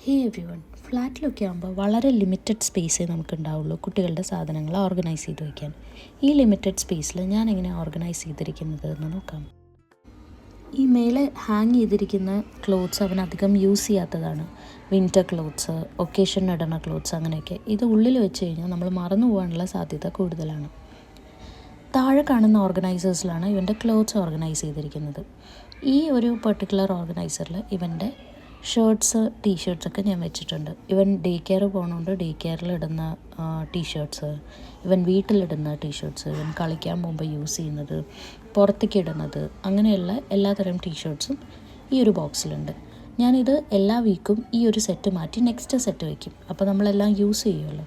ഹേ every one, ഫ്ലാറ്റിലൊക്കെ ആകുമ്പോൾ വളരെ limited സ്പേസേ നമുക്ക് ഉണ്ടാവുള്ളൂ കുട്ടികളുടെ സാധനങ്ങൾ ഓർഗനൈസ് ചെയ്ത് വയ്ക്കാൻ. ഈ ലിമിറ്റഡ് സ്പേസിൽ ഞാൻ എങ്ങനെ ഓർഗനൈസ് ചെയ്തിരിക്കുന്നത് എന്ന് നോക്കാം. ഈ മേലെ ഹാങ് ചെയ്തിരിക്കുന്ന ക്ലോത്ത്സ് അവൻ അധികം യൂസ് ചെയ്യാത്തതാണ്. വിൻ്റർ ക്ലോത്ത്സ്, ഒക്കേഷന് ഇടുന്ന ക്ലോത്ത്സ്, അങ്ങനെയൊക്കെ. ഇത് ഉള്ളിൽ വെച്ച് കഴിഞ്ഞാൽ നമ്മൾ മറന്നു പോകാനുള്ള സാധ്യത കൂടുതലാണ്. താഴെ കാണുന്ന ഓർഗനൈസേഴ്സിലാണ് ഇവൻ്റെ ക്ലോത്ത്സ് ഓർഗനൈസ് ചെയ്തിരിക്കുന്നത്. ഈ ഒരു പെർട്ടിക്കുലർ ഓർഗനൈസറിൽ ഇവൻ്റെ ഷർട്ട്സ്, ടീഷർട്ട്സൊക്കെ ഞാൻ വെച്ചിട്ടുണ്ട്. ഇവൻ ഡേ കെയർ പോകുന്നതുകൊണ്ട് ഡേ കെയറിൽ ഇടുന്ന ടീഷർട്ട്സ്, ഇവൻ വീട്ടിലിടുന്ന ടീഷർട്ട്സ്, ഇവൻ കളിക്കാൻ പോകുമ്പോൾ യൂസ് ചെയ്യുന്നത്, പുറത്തേക്ക് ഇടുന്നത്, അങ്ങനെയുള്ള എല്ലാതരം ടീഷർട്ട്സും ഈ ഒരു ബോക്സിലുണ്ട്. ഞാനിത് എല്ലാ വീക്കും ഈ ഒരു സെറ്റ് മാറ്റി നെക്സ്റ്റ് സെറ്റ് വയ്ക്കും. അപ്പോൾ നമ്മളെല്ലാം യൂസ് ചെയ്യുമല്ലോ.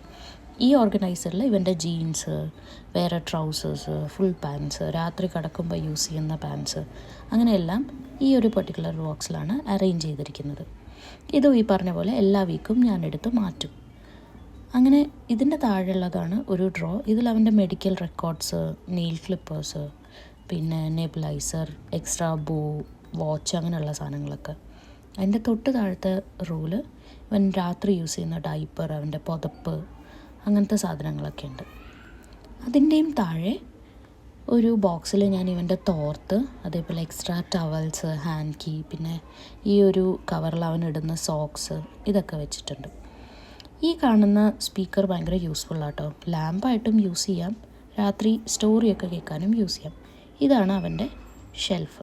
ഈ ഓർഗനൈസറിൽ ഇവൻ്റെ ജീൻസ്, വേറെ ട്രൗസേഴ്സ്, ഫുൾ പാൻസ്, രാത്രി കിടക്കുമ്പോൾ യൂസ് ചെയ്യുന്ന പാൻസ്, അങ്ങനെയെല്ലാം ഈ ഒരു പെർട്ടിക്കുലർ ബോക്സിലാണ് അറേഞ്ച് ചെയ്തിരിക്കുന്നത്. ഇതും ഈ പറഞ്ഞ പോലെ എല്ലാ വീക്കും ഞാൻ എടുത്ത് മാറ്റും. അങ്ങനെ ഇതിൻ്റെ താഴെയുള്ളതാണ് ഒരു ഡ്രോ. ഇതിൽ അവൻ്റെ മെഡിക്കൽ റെക്കോർഡ്സ്, നെയിൽ ക്ലിപ്പേഴ്സ്, പിന്നെ നെബുലൈസർ, എക്സ്ട്രാ ബോ, വാച്ച്, അങ്ങനെയുള്ള സാധനങ്ങളൊക്കെ. അതിൻ്റെ തൊട്ട് താഴത്തെ റൂല് ഇവൻ രാത്രി യൂസ് ചെയ്യുന്ന ഡൈപ്പർ, അവൻ്റെ പുതപ്പ്, അങ്ങനത്തെ സാധനങ്ങളൊക്കെ ഉണ്ട്. അതിൻ്റെയും താഴെ ഒരു ബോക്സിൽ ഞാൻ ഇവൻ്റെ തോർത്ത്, അതേപോലെ എക്സ്ട്രാ ടവൽസ്, ഹാൻഡ് കീ, പിന്നെ ഈ ഒരു കവറിൽ അവനിടുന്ന സോക്സ്, ഇതൊക്കെ വെച്ചിട്ടുണ്ട്. ഈ കാണുന്ന സ്പീക്കർ ഭയങ്കര യൂസ്ഫുള്ളാട്ടോ. ലാമ്പായിട്ടും യൂസ് ചെയ്യാം, രാത്രി സ്റ്റോറിയൊക്കെ കേൾക്കാനും യൂസ് ചെയ്യാം. ഇതാണ് അവൻ്റെ ഷെൽഫ്.